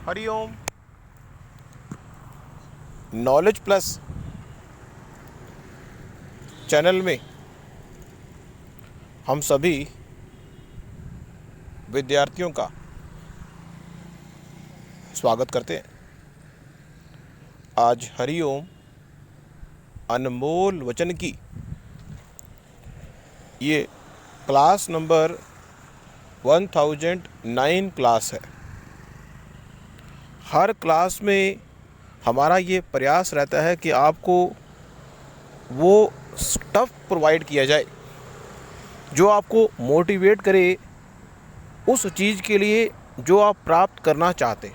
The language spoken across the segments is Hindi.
हरिओम। नॉलेज प्लस चैनल में हम सभी विद्यार्थियों का स्वागत करते हैं। आज हरिओम अनमोल वचन की ये क्लास नंबर 1009 क्लास है। हर क्लास में हमारा ये प्रयास रहता है कि आपको वो स्टफ़ प्रोवाइड किया जाए जो आपको मोटिवेट करे उस चीज़ के लिए जो आप प्राप्त करना चाहते।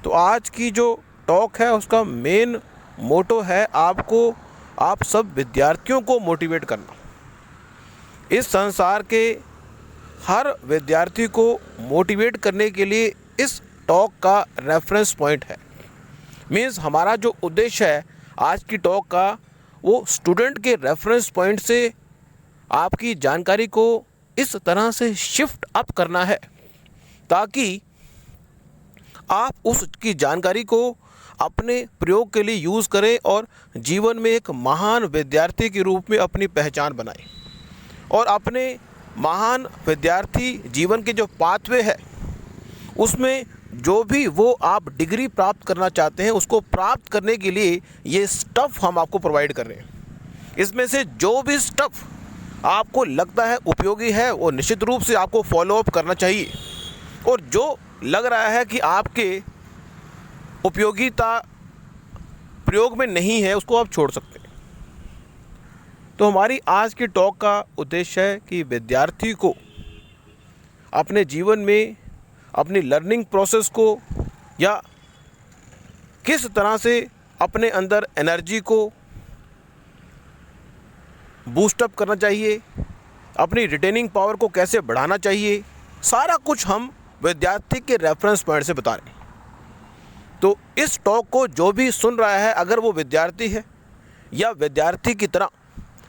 तो आज की जो टॉक है उसका मेन मोटो है आप सब विद्यार्थियों को मोटिवेट करना। इस संसार के हर विद्यार्थी को मोटिवेट करने के लिए इस टॉक का रेफरेंस पॉइंट है। मीन्स हमारा जो उद्देश्य है आज की टॉक का वो स्टूडेंट के रेफरेंस पॉइंट से आपकी जानकारी को इस तरह से शिफ्ट अप करना है ताकि आप उसकी जानकारी को अपने प्रयोग के लिए यूज़ करें और जीवन में एक महान विद्यार्थी के रूप में अपनी पहचान बनाएं। और अपने महान विद्यार्थी जीवन के जो पाथवे है उसमें जो भी वो आप डिग्री प्राप्त करना चाहते हैं उसको प्राप्त करने के लिए ये स्टफ़ हम आपको प्रोवाइड कर रहे हैं। इसमें से जो भी स्टफ़ आपको लगता है उपयोगी है वो निश्चित रूप से आपको फॉलो अप करना चाहिए, और जो लग रहा है कि आपके उपयोगिता प्रयोग में नहीं है उसको आप छोड़ सकते हैं। तो हमारी आज की टॉक का उद्देश्य है कि विद्यार्थी को अपने जीवन में अपनी लर्निंग प्रोसेस को या किस तरह से अपने अंदर एनर्जी को बूस्टअप करना चाहिए, अपनी रिटेनिंग पावर को कैसे बढ़ाना चाहिए, सारा कुछ हम विद्यार्थी के रेफरेंस पॉइंट से बता रहे हैं। तो इस टॉक को जो भी सुन रहा है अगर वो विद्यार्थी है या विद्यार्थी की तरह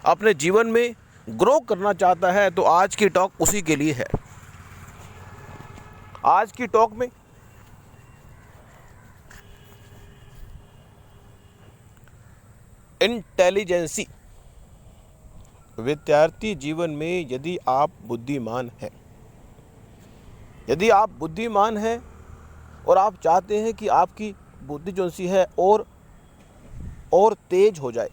अपने जीवन में ग्रो करना चाहता है तो आज की टॉक उसी के लिए है। आज की टॉक में इंटेलिजेंसी विद्यार्थी जीवन में यदि आप बुद्धिमान हैं और आप चाहते हैं कि आपकी बुद्धि जो सी है और तेज हो जाए,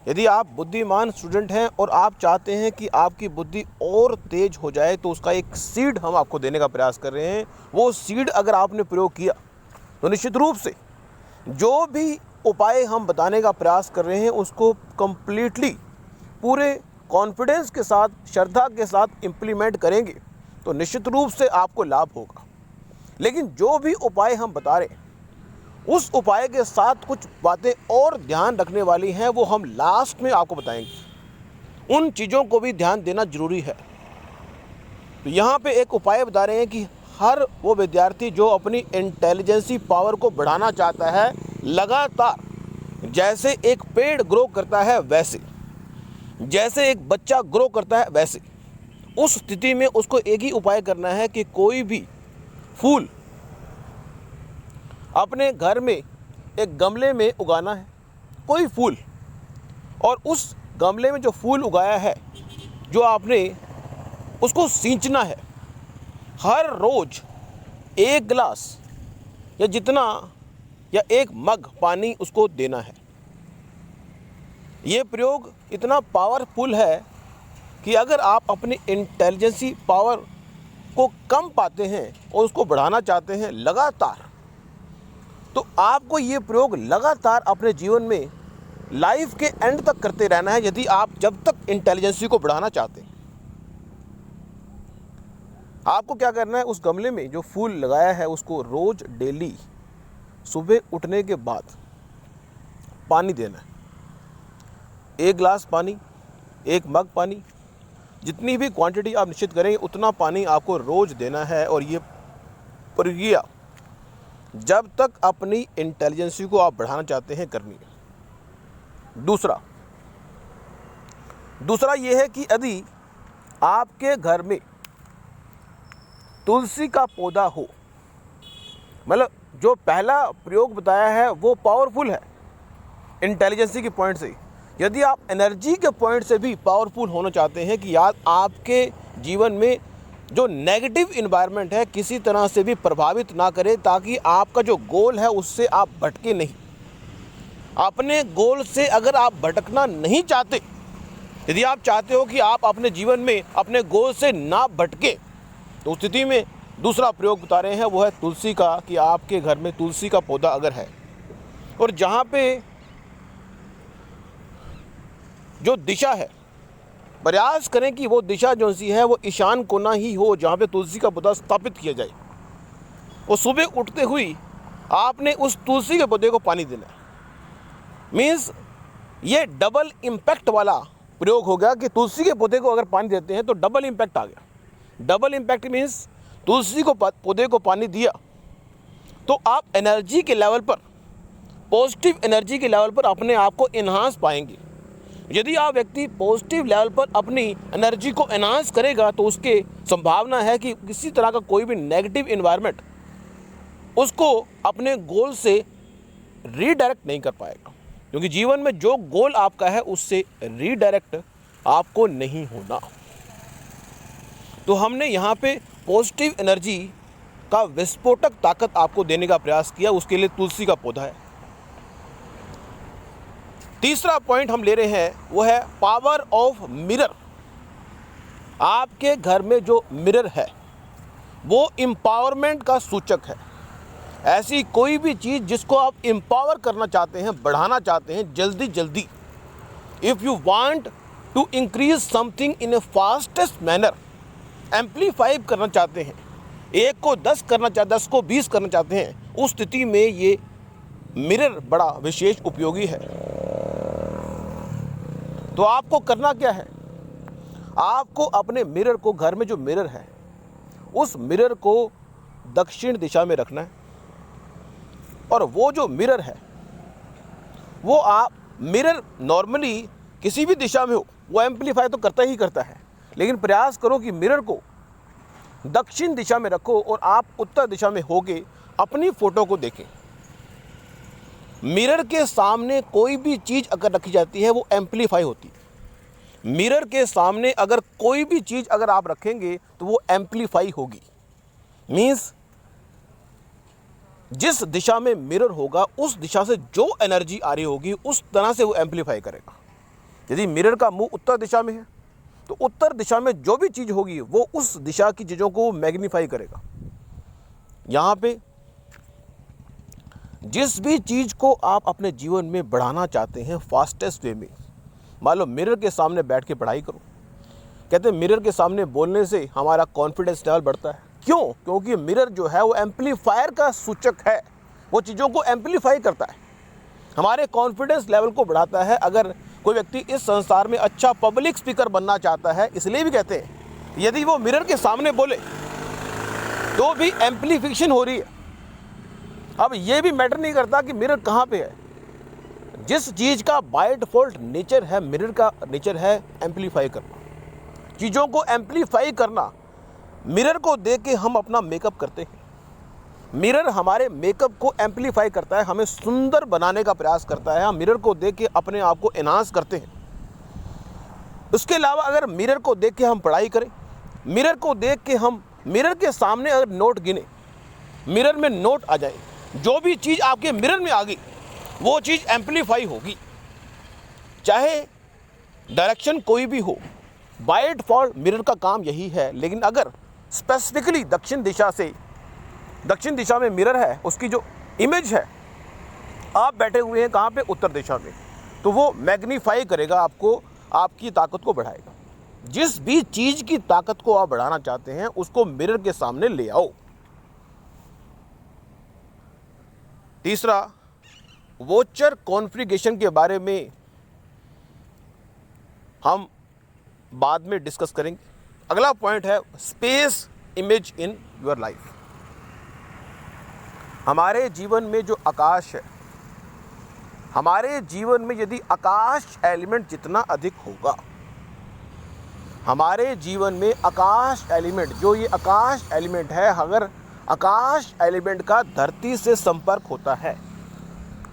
यदि आप बुद्धिमान स्टूडेंट हैं और आप चाहते हैं कि आपकी बुद्धि और तेज हो जाए तो उसका एक सीड हम आपको देने का प्रयास कर रहे हैं। वो सीड अगर आपने प्रयोग किया तो निश्चित रूप से जो भी उपाय हम बताने का प्रयास कर रहे हैं उसको कंप्लीटली पूरे कॉन्फिडेंस के साथ, श्रद्धा के साथ इम्प्लीमेंट करेंगे तो निश्चित रूप से आपको लाभ होगा। लेकिन जो भी उपाय हम बता रहे हैं उस उपाय के साथ कुछ बातें और ध्यान रखने वाली हैं, वो हम लास्ट में आपको बताएंगे। उन चीज़ों को भी ध्यान देना जरूरी है। तो यहाँ पे एक उपाय बता रहे हैं कि हर वो विद्यार्थी जो अपनी इंटेलिजेंसी पावर को बढ़ाना चाहता है, लगातार जैसे एक पेड़ ग्रो करता है वैसे, जैसे एक बच्चा ग्रो करता है वैसे, उस स्थिति में उसको एक ही उपाय करना है कि कोई भी फूल अपने घर में एक गमले में उगाना है, कोई फूल, और उस गमले में जो फूल उगाया है जो आपने उसको सींचना है। हर रोज़ 1 गिलास या 1 मग पानी उसको देना है। ये प्रयोग इतना पावरफुल है कि अगर आप अपनी इंटेलिजेंसी पावर को कम पाते हैं और उसको बढ़ाना चाहते हैं लगातार, तो आपको ये प्रयोग लगातार अपने जीवन में लाइफ के एंड तक करते रहना है यदि आप जब तक इंटेलिजेंसी को बढ़ाना चाहते हैं। आपको क्या करना है, उस गमले में जो फूल लगाया है उसको रोज़ डेली सुबह उठने के बाद पानी देना है। 1 गिलास पानी, 1 मग पानी, जितनी भी क्वांटिटी आप निश्चित करेंगे उतना पानी आपको रोज़ देना है। और ये प्रक्रिया जब तक अपनी इंटेलिजेंसी को आप बढ़ाना चाहते हैं करनी है। दूसरा ये है कि यदि आपके घर में तुलसी का पौधा हो मतलब जो पहला प्रयोग बताया है वो पावरफुल है इंटेलिजेंसी के पॉइंट से। यदि आप एनर्जी के पॉइंट से भी पावरफुल होना चाहते हैं कि यार आपके जीवन में जो नेगेटिव इन्वायरमेंट है किसी तरह से भी प्रभावित ना करे, ताकि आपका जो गोल है उससे आप भटके नहीं। अपने गोल से अगर आप भटकना नहीं चाहते, यदि आप चाहते हो कि आप अपने जीवन में अपने गोल से ना भटके, तो उस स्थिति में दूसरा प्रयोग बता रहे हैं वो है तुलसी का, कि आपके घर में तुलसी का पौधा अगर है और जहाँ पे जो दिशा है, प्रयास करें कि वो दिशा जो सी है वो ईशान कोना ही हो जहाँ पे तुलसी का पौधा स्थापित किया जाए। और सुबह उठते हुई आपने उस तुलसी के पौधे को पानी देना है। मीन्स ये डबल इम्पैक्ट वाला प्रयोग हो गया कि तुलसी के पौधे को अगर पानी देते हैं तो डबल इम्पैक्ट आ गया। डबल इम्पैक्ट मीन्स तुलसी को पौधे को पानी दिया तो आप एनर्जी के लेवल पर, पॉजिटिव एनर्जी के लेवल पर अपने आप को एनहांस पाएंगे। यदि आप व्यक्ति पॉजिटिव लेवल पर अपनी एनर्जी को एनहांस करेगा तो उसके संभावना है कि किसी तरह का कोई भी नेगेटिव इन्वायरमेंट उसको अपने गोल से रीडायरेक्ट नहीं कर पाएगा, क्योंकि जीवन में जो गोल आपका है उससे रीडायरेक्ट आपको नहीं होना। तो हमने यहाँ पे पॉजिटिव एनर्जी का विस्फोटक ताकत आपको देने का प्रयास किया, उसके लिए तुलसी का पौधा है। तीसरा पॉइंट हम ले रहे हैं वो है पावर ऑफ मिरर। आपके घर में जो मिरर है वो एम्पावरमेंट का सूचक है। ऐसी कोई भी चीज़ जिसको आप एम्पावर करना चाहते हैं, बढ़ाना चाहते हैं जल्दी जल्दी, if you want to increase something in a fastest manner, amplify करना चाहते हैं, 1 को 10 करना चाहते, 10 को 20 करना चाहते हैं, उस स्थिति में ये मिरर बड़ा विशेष उपयोगी है। तो आपको करना क्या है, आपको अपने मिरर को, घर में जो मिरर है उस मिरर को दक्षिण दिशा में रखना है। और वो जो मिरर है वो आप, मिरर नॉर्मली किसी भी दिशा में हो वो एम्पलीफाई तो करता ही करता है, लेकिन प्रयास करो कि मिरर को दक्षिण दिशा में रखो और आप उत्तर दिशा में होके अपनी फ़ोटो को देखें। मिरर के सामने कोई भी चीज़ अगर रखी जाती है वो एम्पलीफाई होती है। मिरर के सामने अगर कोई भी चीज़ अगर आप रखेंगे तो वो एम्पलीफाई होगी। मीन्स जिस दिशा में मिरर होगा उस दिशा से जो एनर्जी आ रही होगी उस तरह से वो एम्पलीफाई करेगा। यदि मिरर का मुंह उत्तर दिशा में है तो उत्तर दिशा में जो भी चीज़ होगी वो उस दिशा की चीज़ों को मैग्नीफाई करेगा। यहाँ पे जिस भी चीज़ को आप अपने जीवन में बढ़ाना चाहते हैं फास्टेस्ट वे में, मान लो मिरर के सामने बैठ के पढ़ाई करो। कहते हैं मिरर के सामने बोलने से हमारा कॉन्फिडेंस लेवल बढ़ता है। क्यों? क्योंकि मिरर जो है वो एम्पलीफायर का सूचक है, वो चीज़ों को एम्पलीफाई करता है, हमारे कॉन्फिडेंस लेवल को बढ़ाता है। अगर कोई व्यक्ति इस संसार में अच्छा पब्लिक स्पीकर बनना चाहता है, इसलिए भी कहते हैं यदि वो मिरर के सामने बोले तो भी एम्पलीफिकेशन हो रही है। अब ये भी मैटर नहीं करता कि मिरर कहाँ पे है, जिस चीज़ का बाय डिफॉल्ट नेचर है, मिरर का नेचर है एम्पलीफाई करना, चीज़ों को एम्पलीफाई करना। मिरर को देख के हम अपना मेकअप करते हैं, मिरर हमारे मेकअप को एम्पलीफाई करता है, हमें सुंदर बनाने का प्रयास करता है। हम मिरर को देख के अपने आप को एनहांस करते हैं। उसके अलावा अगर मिरर को देख के हम पढ़ाई करें, मिरर को देख के हम मिरर के सामने अगर नोट गिने, मिरर में नोट आ जाए, जो भी चीज़ आपके मिरर में आ गई वो चीज़ एम्पलीफाई होगी, चाहे डायरेक्शन कोई भी हो। बाय डिफॉल्ट मिरर का काम यही है। लेकिन अगर स्पेसिफिकली दक्षिण दिशा में मिरर है, उसकी जो इमेज है, आप बैठे हुए हैं कहाँ पे, उत्तर दिशा में, तो वो मैग्नीफाई करेगा आपको, आपकी ताकत को बढ़ाएगा। जिस भी चीज़ की ताकत को आप बढ़ाना चाहते हैं उसको मिरर के सामने ले आओ। तीसरा, वोचर कॉन्फ़िगरेशन के बारे में हम बाद में डिस्कस करेंगे। अगला पॉइंट है space image in your life. हमारे जीवन में जो आकाश है, हमारे जीवन में यदि आकाश एलिमेंट जितना अधिक होगा, हमारे जीवन में आकाश एलिमेंट, जो ये आकाश एलिमेंट है, अगर आकाश एलिमेंट का धरती से संपर्क होता है।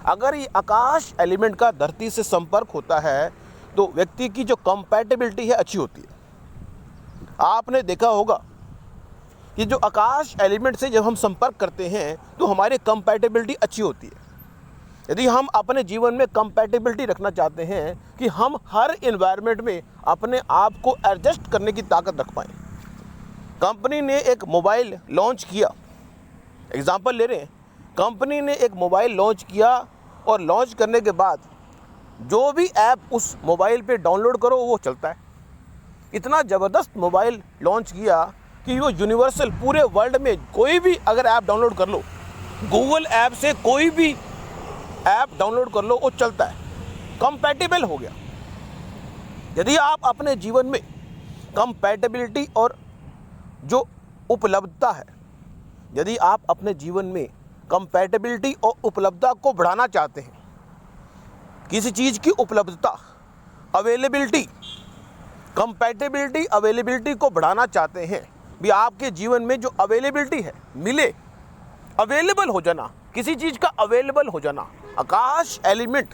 अगर ये आकाश एलिमेंट का धरती से संपर्क होता है तो व्यक्ति की जो कंपैटिबिलिटी है अच्छी होती है। आपने देखा होगा कि जो आकाश एलिमेंट से जब हम संपर्क करते हैं तो हमारी कंपैटिबिलिटी अच्छी होती है। यदि हम अपने जीवन में कंपैटिबिलिटी रखना चाहते हैं कि हम हर एनवायरनमेंट में अपने आप को एडजस्ट करने की ताकत रख पाएँ। कंपनी ने एक मोबाइल लॉन्च किया, एग्जांपल ले रहे हैं, कंपनी ने एक मोबाइल लॉन्च किया और लॉन्च करने के बाद जो भी ऐप उस मोबाइल पे डाउनलोड करो वो चलता है। इतना ज़बरदस्त मोबाइल लॉन्च किया कि वो यूनिवर्सल, पूरे वर्ल्ड में कोई भी अगर ऐप डाउनलोड कर लो, गूगल ऐप से कोई भी ऐप डाउनलोड कर लो, वो चलता है, कंपैटिबल हो गया। यदि आप अपने जीवन में कंपैटिबिलिटी और जो उपलब्धता है, यदि आप अपने जीवन में कंपैटिबिलिटी और उपलब्धता को बढ़ाना चाहते हैं, किसी चीज़ की उपलब्धता, अवेलेबिलिटी, कंपैटिबिलिटी, अवेलेबिलिटी को बढ़ाना चाहते हैं, भी आपके जीवन में जो अवेलेबिलिटी है मिले, अवेलेबल हो जाना, किसी चीज़ का अवेलेबल हो जाना। आकाश एलिमेंट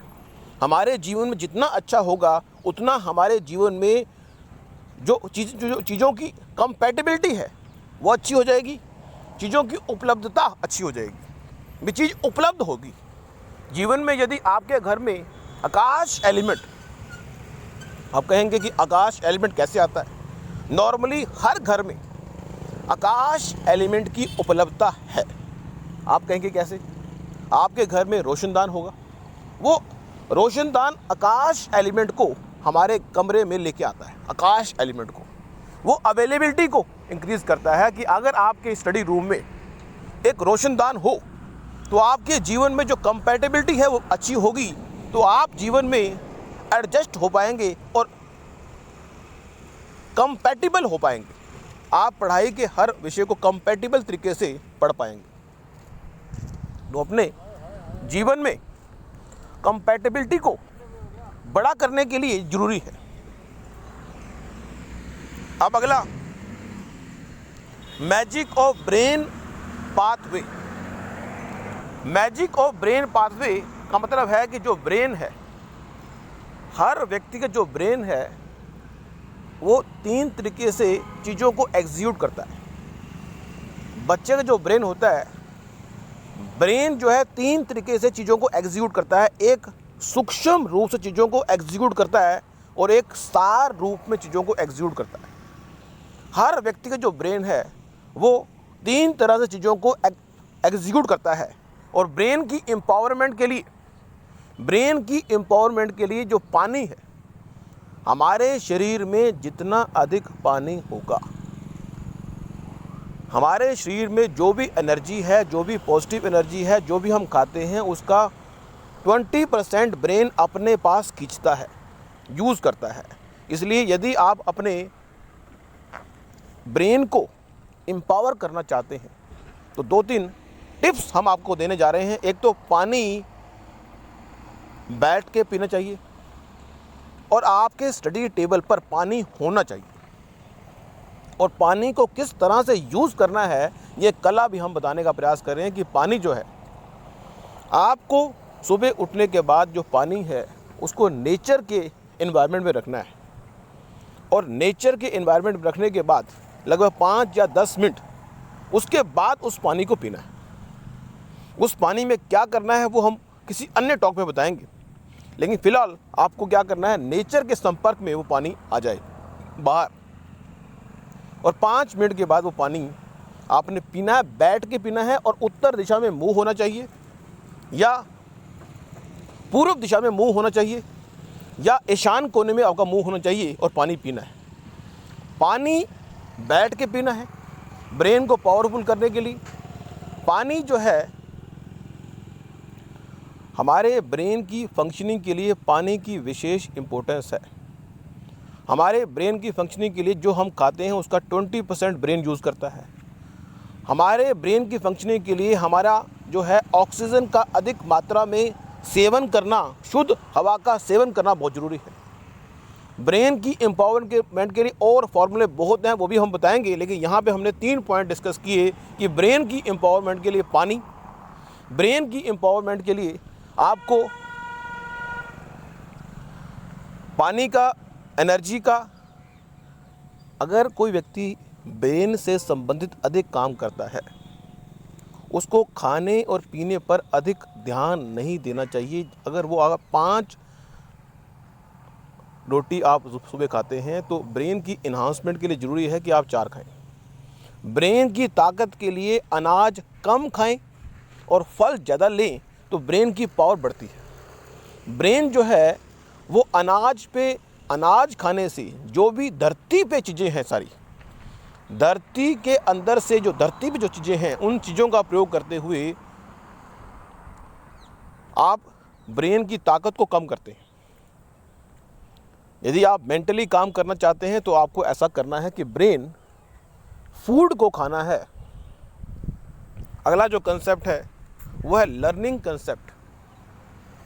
हमारे जीवन में जितना अच्छा होगा उतना हमारे जीवन में जो चीज़ों की कंपैटिबिलिटी है वो अच्छी हो जाएगी, चीज़ों की उपलब्धता अच्छी हो जाएगी, भी चीज़ उपलब्ध होगी जीवन में। यदि आपके घर में आकाश एलिमेंट, आप कहेंगे कि आकाश एलिमेंट कैसे आता है? नॉर्मली हर घर में आकाश एलिमेंट की उपलब्धता है। आप कहेंगे कैसे? आपके घर में रोशनदान होगा, वो रोशनदान आकाश एलिमेंट को हमारे कमरे में लेके आता है। आकाश एलिमेंट को वो अवेलेबिलिटी को इंक्रीज़ करता है कि अगर आपके स्टडी रूम में एक रोशनदान हो तो आपके जीवन में जो कंपैटिबिलिटी है वो अच्छी होगी, तो आप जीवन में एडजस्ट हो पाएंगे और कंपैटिबल हो पाएंगे। आप पढ़ाई के हर विषय को कंपैटिबल तरीके से पढ़ पाएंगे। तो अपने जीवन में कंपैटिबिलिटी को बड़ा करने के लिए ज़रूरी है। अब अगला, magic of brain pathway. Magic of brain pathway का मतलब है कि जो ब्रेन है, हर व्यक्ति का जो ब्रेन है वो 3 तरीके से चीज़ों को एग्जीक्यूट करता है। बच्चे का जो ब्रेन होता है, ब्रेन जो है 3 तरीके से चीज़ों को एग्जीक्यूट करता है। एक सूक्ष्म रूप से चीज़ों को एग्जीक्यूट करता है और एक सार रूप में चीज़ों को एग्जीक्यूट करता है। हर व्यक्ति का जो ब्रेन है वो 3 तरह से चीज़ों को एग्जीक्यूट करता है। और ब्रेन की एम्पावरमेंट के लिए जो पानी है, हमारे शरीर में जितना अधिक पानी होगा, हमारे शरीर में जो भी एनर्जी है, जो भी पॉजिटिव एनर्जी है, जो भी हम खाते हैं, उसका 20% ब्रेन अपने पास खींचता है, यूज़ करता है। इसलिए यदि आप अपने ब्रेन को एम्पावर करना चाहते हैं तो 2-3 टिप्स हम आपको देने जा रहे हैं। एक तो पानी बैठ के पीना चाहिए और आपके स्टडी टेबल पर पानी होना चाहिए। और पानी को किस तरह से यूज़ करना है ये कला भी हम बताने का प्रयास कर रहे हैं कि पानी जो है, आपको सुबह उठने के बाद जो पानी है उसको नेचर के एनवायरनमेंट में रखना है। और नेचर के एनवायरनमेंट में रखने के बाद लगभग 5 या 10 मिनट उसके बाद उस पानी को पीना है। उस पानी में क्या करना है वो हम किसी अन्य टॉक में बताएंगे, लेकिन फ़िलहाल आपको क्या करना है, नेचर के संपर्क में वो पानी आ जाए बाहर, और 5 मिनट के बाद वो पानी आपने पीना है, बैठ के पीना है। और उत्तर दिशा में मुंह होना चाहिए या पूर्व दिशा में मुंह होना चाहिए या ईशान कोने में आपका मुंह होना चाहिए और पानी पीना है। पानी बैठ के पीना है ब्रेन को पावरफुल करने के लिए। पानी जो है हमारे ब्रेन की फंक्शनिंग के लिए पानी की विशेष इम्पोर्टेंस है। हमारे ब्रेन की फंक्शनिंग के लिए जो हम खाते हैं उसका 20% ब्रेन यूज़ करता है। हमारे ब्रेन की फंक्शनिंग के लिए हमारा जो है ऑक्सीजन का अधिक मात्रा में सेवन करना, शुद्ध हवा का सेवन करना बहुत ज़रूरी है। ब्रेन की एम्पावरमेंट के लिए और फॉर्मूले बहुत हैं, वो भी हम बताएंगे, लेकिन यहाँ पे हमने 3 पॉइंट डिस्कस किए कि ब्रेन की एम्पावरमेंट के लिए पानी, ब्रेन की एम्पावरमेंट के लिए आपको पानी का, एनर्जी का। अगर कोई व्यक्ति ब्रेन से संबंधित अधिक काम करता है, उसको खाने और पीने पर अधिक ध्यान नहीं देना चाहिए। अगर 5 रोटी आप सुबह खाते हैं तो ब्रेन की इन्हांसमेंट के लिए ज़रूरी है कि आप 4 खाएं। ब्रेन की ताकत के लिए अनाज कम खाएं और फल ज़्यादा लें तो ब्रेन की पावर बढ़ती है। ब्रेन जो है वो अनाज खाने से, जो भी धरती पे चीज़ें हैं सारी, धरती के अंदर से जो धरती पे जो चीज़ें हैं उन चीज़ों का प्रयोग करते हुए आप ब्रेन की ताकत को कम करते हैं। यदि आप मेंटली काम करना चाहते हैं तो आपको ऐसा करना है कि ब्रेन फूड को खाना है। अगला जो कंसेप्ट है वो है लर्निंग कंसेप्ट।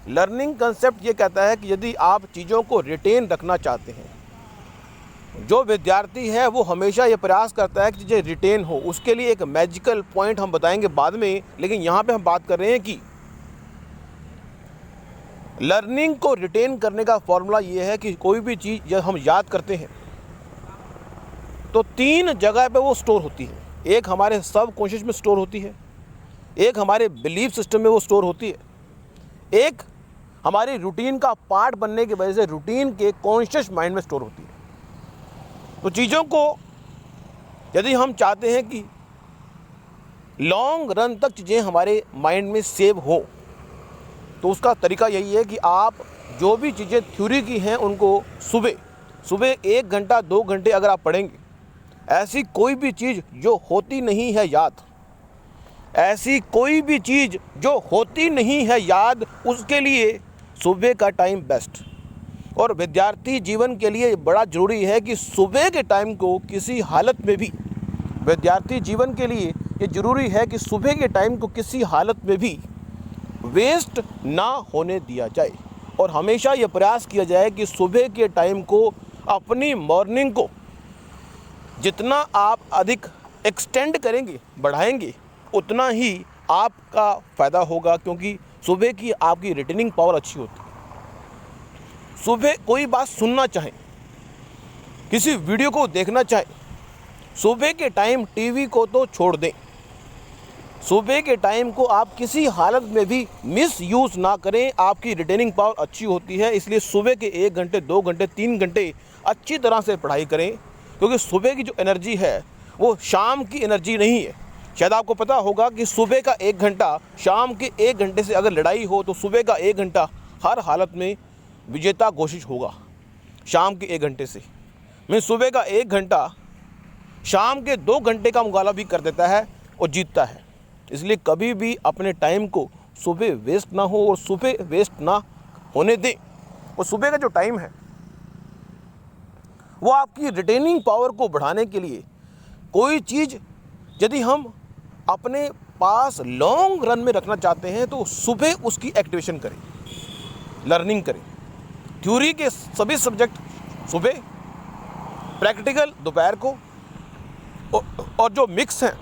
लर्निंग कंसेप्ट ये कहता है कि यदि आप चीज़ों को रिटेन रखना चाहते हैं, जो विद्यार्थी है वो हमेशा ये प्रयास करता है कि चीज़ें रिटेन हो। उसके लिए एक मैजिकल पॉइंट हम बताएंगे बाद में, लेकिन यहाँ पे हम बात कर रहे हैं कि लर्निंग को रिटेन करने का फॉर्मूला ये है कि कोई भी चीज़ जब हम याद करते हैं तो 3 जगह पे वो स्टोर होती है। एक हमारे सब कॉन्शियस में स्टोर होती है, एक हमारे बिलीफ सिस्टम में वो स्टोर होती है, एक हमारी रूटीन का पार्ट बनने की वजह से रूटीन के कॉन्शियस माइंड में स्टोर होती है। तो चीज़ों को यदि हम चाहते हैं कि लॉन्ग रन तक चीज़ें हमारे माइंड में सेव हो, तो उसका तरीका यही है कि आप जो भी चीज़ें थ्योरी की हैं उनको सुबह 1 घंटा 2 घंटे अगर आप पढ़ेंगे, ऐसी कोई भी चीज़ जो होती नहीं है याद, ऐसी कोई भी चीज़ जो होती नहीं है याद, उसके लिए सुबह का टाइम बेस्ट। और विद्यार्थी जीवन के लिए बड़ा ज़रूरी है कि सुबह के टाइम को किसी हालत में भी, विद्यार्थी जीवन के लिए ये ज़रूरी है कि सुबह के टाइम को किसी हालत में भी वेस्ट ना होने दिया जाए। और हमेशा ये प्रयास किया जाए कि सुबह के टाइम को, अपनी मॉर्निंग को जितना आप अधिक एक्सटेंड करेंगे, बढ़ाएंगे, उतना ही आपका फ़ायदा होगा, क्योंकि सुबह की आपकी रिटेनिंग पावर अच्छी होती है। सुबह कोई बात सुनना चाहें, किसी वीडियो को देखना चाहें, सुबह के टाइम टीवी को तो छोड़ दें। सुबह के टाइम को आप किसी हालत में भी मिस यूज़ ना करें, आपकी रिटेनिंग पावर अच्छी होती है। इसलिए सुबह के 1 घंटे 2 घंटे 3 घंटे अच्छी तरह से पढ़ाई करें, क्योंकि सुबह की जो एनर्जी है वो शाम की एनर्जी नहीं है। शायद आपको पता होगा कि सुबह का 1 घंटा शाम के 1 घंटे से अगर लड़ाई हो तो सुबह का 1 घंटा हर हालत में विजेता घोषित होगा शाम के 1 घंटे से। मैं सुबह का 1 घंटा शाम के 2 घंटे का मुकाबला भी कर देता है और जीतता है। इसलिए कभी भी अपने टाइम को सुबह वेस्ट ना हो और सुबह वेस्ट ना होने दें। और सुबह का जो टाइम है वो आपकी रिटेनिंग पावर को बढ़ाने के लिए, कोई चीज़ यदि हम अपने पास लॉन्ग रन में रखना चाहते हैं तो सुबह उसकी एक्टिवेशन करें, लर्निंग करें। थ्योरी के सभी सब्जेक्ट सुबह, प्रैक्टिकल दोपहर को, और जो मिक्स हैं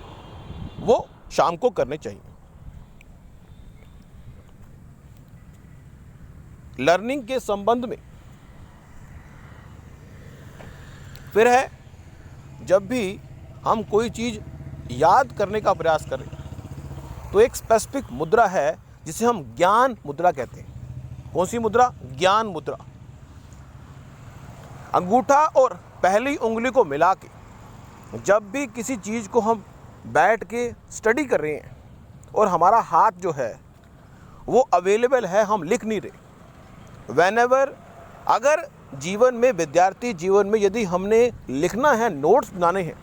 वो शाम को करने चाहिए। लर्निंग के संबंध में फिर है, जब भी हम कोई चीज़ याद करने का प्रयास करें तो एक स्पेसिफिक मुद्रा है जिसे हम ज्ञान मुद्रा कहते हैं। कौन सी मुद्रा? ज्ञान मुद्रा। अंगूठा और पहली उंगली को मिला के जब भी किसी चीज़ को हम बैठ के स्टडी कर रहे हैं और हमारा हाथ जो है वो अवेलेबल है, हम लिख नहीं रहे। व्हेनेवर, अगर जीवन में, विद्यार्थी जीवन में यदि हमने लिखना है, नोट्स बनाने हैं।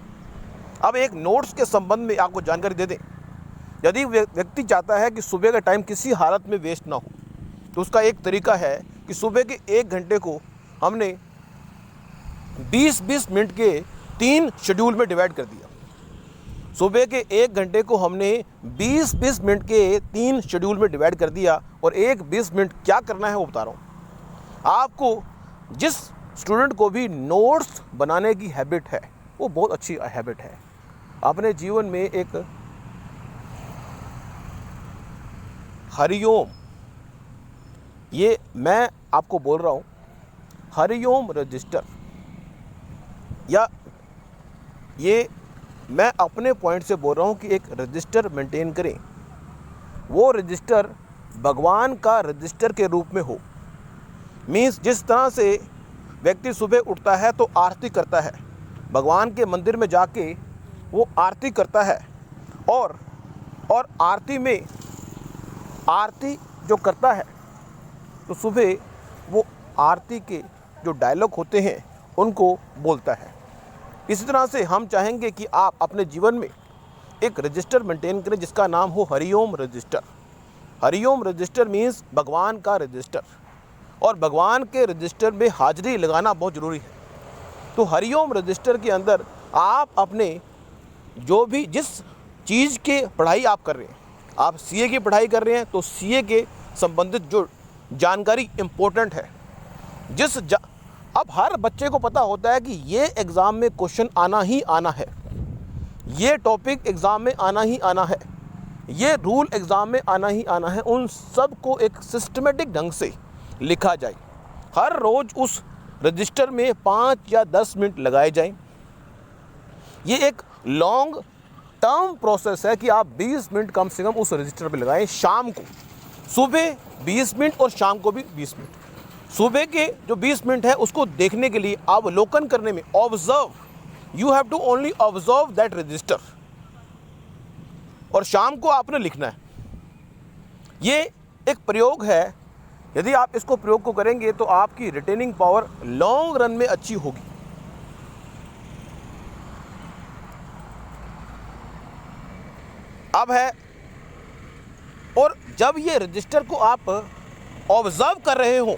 अब एक नोट्स के संबंध में आपको जानकारी दे दें, यदि व्यक्ति चाहता है कि सुबह का टाइम किसी हालत में वेस्ट ना हो तो उसका एक तरीका है कि सुबह के 1 घंटे को हमने 20-20 मिनट के 3 शेड्यूल में डिवाइड कर दिया। सुबह के 1 घंटे को हमने 20-20 मिनट के 3 शेड्यूल में डिवाइड कर दिया और एक 20 मिनट क्या करना है वो बता रहा हूँ आपको। जिस स्टूडेंट को भी नोट्स बनाने की हैबिट है, वो बहुत अच्छी हैबिट है। अपने जीवन में एक हरिओम, ये मैं आपको बोल रहा हूँ, हरिओम रजिस्टर, या ये मैं अपने पॉइंट से बोल रहा हूँ कि एक रजिस्टर मेंटेन करें। वो रजिस्टर भगवान का रजिस्टर के रूप में हो। मीन्स जिस तरह से व्यक्ति सुबह उठता है तो आरती करता है, भगवान के मंदिर में जाके वो आरती करता है, और आरती जो करता है तो सुबह वो आरती के जो डायलॉग होते हैं उनको बोलता है। इसी तरह से हम चाहेंगे कि आप अपने जीवन में एक रजिस्टर मेंटेन करें जिसका नाम हो Hariom register. Hariom register means भगवान का रजिस्टर, और भगवान के रजिस्टर में हाजिरी लगाना बहुत ज़रूरी है। तो हरिओम रजिस्टर के अंदर आप अपने जो भी जिस चीज़ के पढ़ाई आप कर रहे हैं, आप सीए की पढ़ाई कर रहे हैं तो सीए के संबंधित जो जानकारी इम्पोर्टेंट है, अब हर बच्चे को पता होता है कि ये एग्ज़ाम में क्वेश्चन आना ही आना है, ये टॉपिक एग्ज़ाम में आना ही आना है, ये रूल एग्ज़ाम में आना ही आना है। उन सब को एक सिस्टमेटिक ढंग से लिखा जाए। हर रोज़ उस रजिस्टर में 5 या 10 मिनट लगाए जाएं। ये एक लॉन्ग टर्म प्रोसेस है कि आप 20 मिनट कम से कम उस रजिस्टर पे लगाएं। शाम को, सुबह 20 मिनट और शाम को भी 20 मिनट। सुबह के जो 20 मिनट है उसको देखने के लिए, अवलोकन करने में, observe, you have to only observe that register, और शाम को आपने लिखना है। ये एक प्रयोग है, यदि आप इसको प्रयोग को करेंगे तो आपकी रिटेनिंग पावर लॉन्ग रन में अच्छी होगी। अब है, और जब ये रजिस्टर को आप ऑब्जर्व कर रहे हो,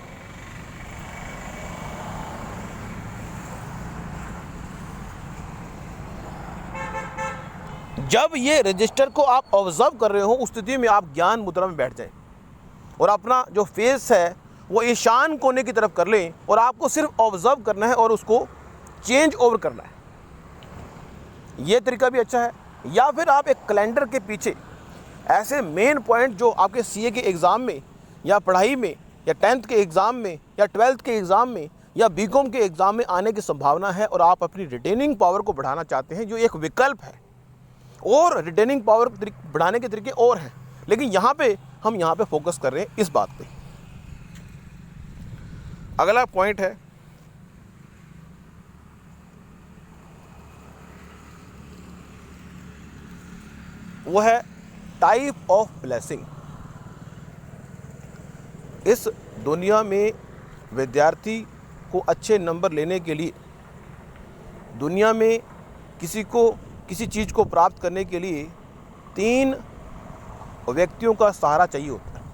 जब ये रजिस्टर को आप ऑब्जर्व कर रहे हो, उस स्थिति में आप ज्ञान मुद्रा में बैठ जाएं और अपना जो फेस है वो ईशान कोने की तरफ कर लें, और आपको सिर्फ ऑब्जर्व करना है और उसको चेंज ओवर करना है। ये तरीका भी अच्छा है। या फिर आप एक कैलेंडर के पीछे ऐसे मेन पॉइंट जो आपके सीए के एग्ज़ाम में या पढ़ाई में या 10th के एग्ज़ाम में या 12th के एग्ज़ाम में या बीकॉम के एग्ज़ाम में आने की संभावना है, और आप अपनी रिटेनिंग पावर को बढ़ाना चाहते हैं, जो एक विकल्प है। और रिटेनिंग पावर बढ़ाने के तरीके और हैं, लेकिन हम यहाँ पे फोकस कर रहे हैं इस बात पे। अगला पॉइंट है, वो है टाइप ऑफ ब्लेसिंग। इस दुनिया में विद्यार्थी को अच्छे नंबर लेने के लिए, दुनिया में किसी चीज़ को प्राप्त करने के लिए 3 व्यक्तियों का सहारा चाहिए होता है।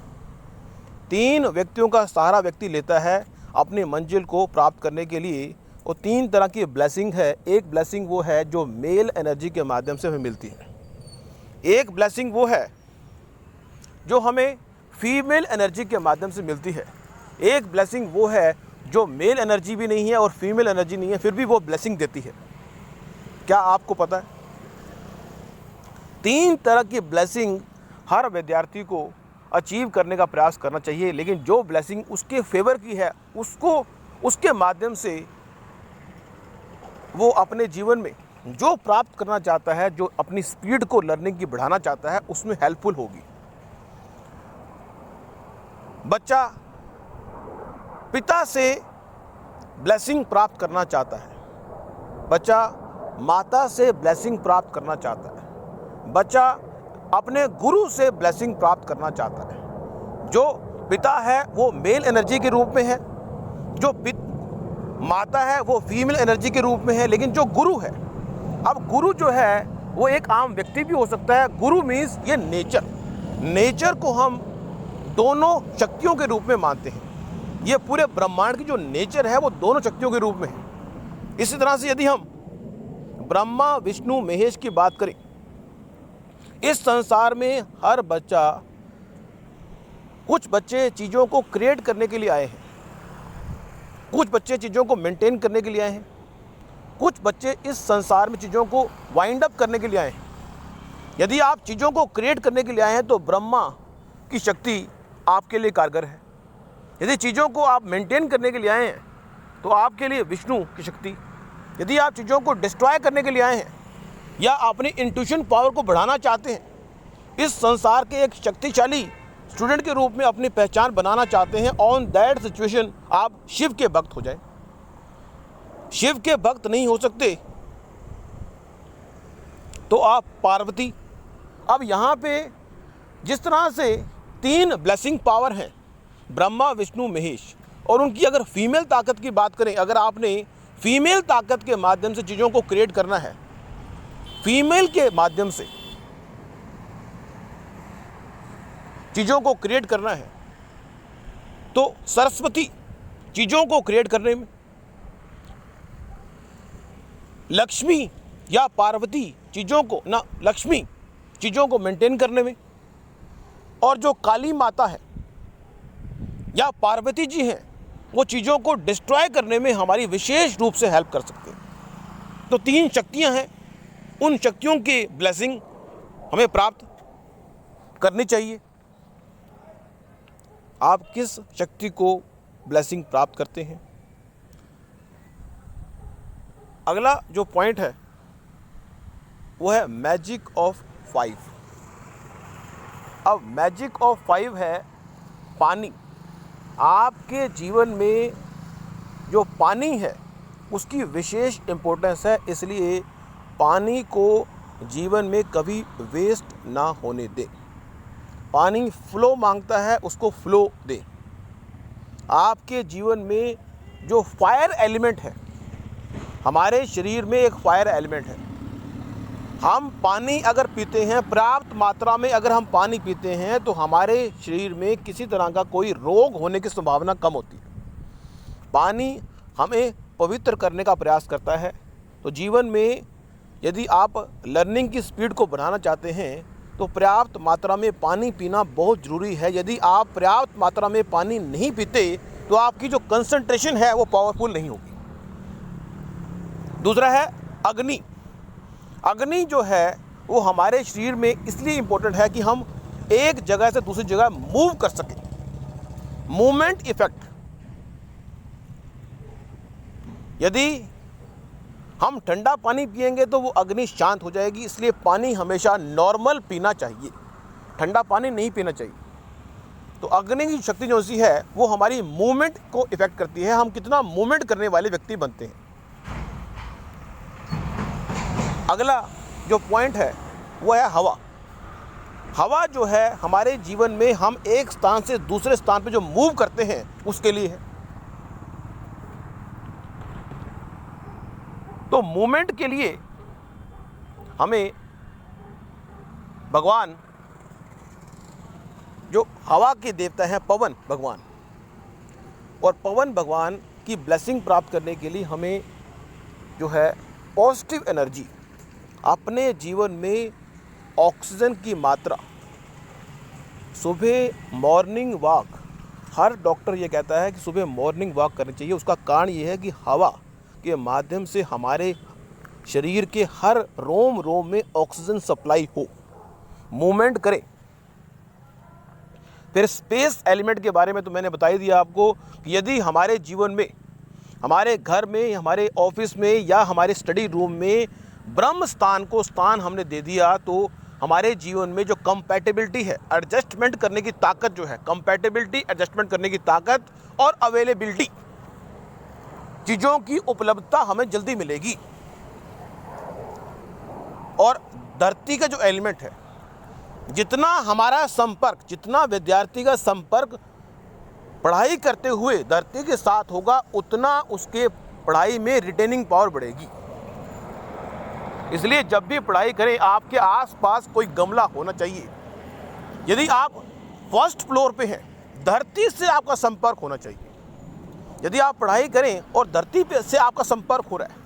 3 व्यक्तियों का सहारा व्यक्ति लेता है अपनी मंजिल को प्राप्त करने के लिए, और 3 तरह की ब्लेसिंग है। एक ब्लेसिंग वो है जो मेल एनर्जी के माध्यम से हमें मिलती है। एक ब्लेसिंग वो है जो हमें फीमेल एनर्जी के माध्यम से मिलती है। एक ब्लेसिंग वो है जो मेल एनर्जी भी नहीं है और फीमेल एनर्जी नहीं है, फिर भी वो ब्लेसिंग देती है। क्या आपको पता है? 3 तरह की ब्लेसिंग हर विद्यार्थी को अचीव करने का प्रयास करना चाहिए, लेकिन जो ब्लेसिंग उसके फेवर की है उसके माध्यम से वो अपने जीवन में जो प्राप्त करना चाहता है, जो अपनी स्पीड को लर्निंग की बढ़ाना चाहता है, उसमें हेल्पफुल होगी। बच्चा पिता से ब्लेसिंग प्राप्त करना चाहता है, बच्चा माता से ब्लेसिंग प्राप्त करना चाहता है, बच्चा अपने गुरु से ब्लेसिंग प्राप्त करना चाहता है। जो पिता है वो मेल एनर्जी के रूप में है, जो माता है वो फीमेल एनर्जी के रूप में है, लेकिन जो गुरु है, अब गुरु जो है वो एक आम व्यक्ति भी हो सकता है। गुरु मीन्स ये नेचर को हम दोनों शक्तियों के रूप में मानते हैं। ये पूरे ब्रह्मांड की जो नेचर है वो दोनों शक्तियों के रूप में है। इसी तरह से यदि हम ब्रह्मा विष्णु महेश की बात करें, इस संसार में हर बच्चा, कुछ बच्चे चीज़ों को क्रिएट करने के लिए आए हैं, कुछ बच्चे चीज़ों को मेंटेन करने के लिए आए हैं, कुछ बच्चे इस संसार में चीज़ों को वाइंड अप करने के लिए आए हैं। यदि आप चीज़ों को क्रिएट करने के लिए आए हैं तो ब्रह्मा की शक्ति आपके लिए कारगर है। यदि चीज़ों को आप मेंटेन करने के लिए आए हैं तो आपके लिए विष्णु की शक्ति। यदि आप चीज़ों को डिस्ट्रॉय करने के लिए आए हैं या अपनी इंट्यूशन पावर को बढ़ाना चाहते हैं, इस संसार के एक शक्तिशाली स्टूडेंट के रूप में अपनी पहचान बनाना चाहते हैं, ऑन दैट सिचुएशन आप शिव के भक्त हो जाए। शिव के भक्त नहीं हो सकते तो आप पार्वती। अब यहाँ पे जिस तरह से 3 ब्लेसिंग पावर हैं, ब्रह्मा विष्णु महेश, और उनकी अगर फीमेल ताकत की बात करें, अगर आपने फीमेल ताकत के माध्यम से चीज़ों को क्रिएट करना है, फीमेल के माध्यम से चीज़ों को क्रिएट करना है, तो सरस्वती चीज़ों को क्रिएट करने में, लक्ष्मी या पार्वती चीज़ों को ना लक्ष्मी चीज़ों को मेंटेन करने में, और जो काली माता है या पार्वती जी हैं वो चीज़ों को डिस्ट्रॉय करने में हमारी विशेष रूप से हेल्प कर सकते हैं। तो 3 शक्तियां हैं, उन शक्तियों की ब्लेसिंग हमें प्राप्त करनी चाहिए। आप किस शक्ति को ब्लेसिंग प्राप्त करते हैं? अगला जो पॉइंट है वो है मैजिक ऑफ 5। अब मैजिक ऑफ 5 है पानी। आपके जीवन में जो पानी है उसकी विशेष इम्पोर्टेंस है, इसलिए पानी को जीवन में कभी वेस्ट ना होने दें। पानी फ्लो मांगता है, उसको फ्लो दें। आपके जीवन में जो फायर एलिमेंट है, हमारे शरीर में एक फायर एलिमेंट है। हम पानी अगर पीते हैं, पर्याप्त मात्रा में अगर हम पानी पीते हैं तो हमारे शरीर में किसी तरह का कोई रोग होने की संभावना कम होती है। पानी हमें पवित्र करने का प्रयास करता है। तो जीवन में यदि आप लर्निंग की स्पीड को बढ़ाना चाहते हैं तो पर्याप्त मात्रा में पानी पीना बहुत ज़रूरी है। यदि आप पर्याप्त मात्रा में पानी नहीं पीते तो आपकी जो कंसंट्रेशन है वो पावरफुल नहीं होगी। दूसरा है अग्नि। अग्नि जो है वो हमारे शरीर में इसलिए इम्पोर्टेंट है कि हम एक जगह से दूसरी जगह मूव कर सकें, मूवमेंट इफेक्ट। यदि हम ठंडा पानी पिएंगे तो वो अग्नि शांत हो जाएगी, इसलिए पानी हमेशा नॉर्मल पीना चाहिए, ठंडा पानी नहीं पीना चाहिए। तो अग्नि की शक्ति जो सी है वो हमारी मूवमेंट को इफेक्ट करती है, हम कितना मूवमेंट करने वाले व्यक्ति बनते हैं। अगला जो पॉइंट है वो है हवा। हवा जो है हमारे जीवन में हम एक स्थान से दूसरे स्थान पे जो मूव करते हैं उसके लिए है। तो मूवमेंट के लिए हमें भगवान जो हवा के देवता हैं पवन भगवान, और पवन भगवान की ब्लेसिंग प्राप्त करने के लिए हमें जो है पॉजिटिव एनर्जी, अपने जीवन में ऑक्सीजन की मात्रा, सुबह मॉर्निंग वॉक, हर डॉक्टर ये कहता है कि सुबह मॉर्निंग वॉक करनी चाहिए। उसका कारण ये है कि हवा के माध्यम से हमारे शरीर के हर रोम रोम में ऑक्सीजन सप्लाई हो, मूवमेंट करें। फिर स्पेस एलिमेंट के बारे में तो मैंने बता ही दिया आपको कि यदि हमारे जीवन में, हमारे घर में, हमारे ऑफिस में या हमारे स्टडी रूम में ब्रह्म स्थान को स्थान हमने दे दिया तो हमारे जीवन में जो कंपैटिबिलिटी है, एडजस्टमेंट करने की ताकत जो है, कंपैटिबिलिटी, एडजस्टमेंट करने की ताकत और अवेलेबिलिटी, चीज़ों की उपलब्धता हमें जल्दी मिलेगी। और धरती का जो एलिमेंट है, जितना हमारा संपर्क, जितना विद्यार्थी का संपर्क पढ़ाई करते हुए धरती के साथ होगा, उतना उसके पढ़ाई में रिटेनिंग पावर बढ़ेगी। इसलिए जब भी पढ़ाई करें आपके आसपास कोई गमला होना चाहिए। यदि आप फर्स्ट फ्लोर पे हैं, धरती से आपका संपर्क होना चाहिए। यदि आप पढ़ाई करें और धरती पे से आपका संपर्क हो रहा है,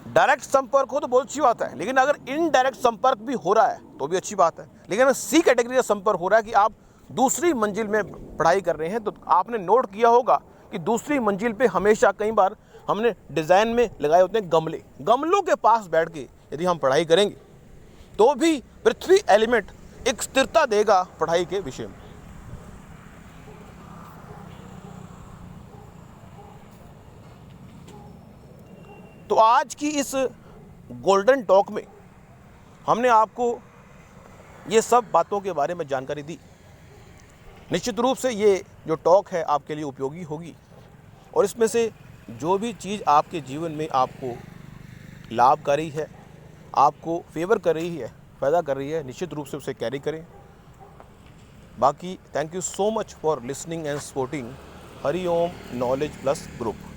डायरेक्ट संपर्क हो तो बहुत अच्छी बात है, लेकिन अगर इनडायरेक्ट संपर्क भी हो रहा है तो भी अच्छी बात है। लेकिन अगर सी कैटेगरी का संपर्क हो रहा है कि आप दूसरी मंजिल में पढ़ाई कर रहे हैं, तो आपने नोट किया होगा कि दूसरी मंजिल पे हमेशा कई बार हमने डिज़ाइन में लगाए होते हैं गमले, गमलों के पास बैठ के यदि हम पढ़ाई करेंगे तो भी पृथ्वी एलिमेंट एक स्थिरता देगा पढ़ाई के विषय में। तो आज की इस गोल्डन टॉक में हमने आपको ये सब बातों के बारे में जानकारी दी। निश्चित रूप से ये जो टॉक है आपके लिए उपयोगी होगी और इसमें से जो भी चीज़ आपके जीवन में आपको लाभकारी है, आपको फेवर कर रही है, फ़ायदा कर रही है, निश्चित रूप से उसे कैरी करें। बाकी thank you so much for listening and supporting Hariom knowledge plus group.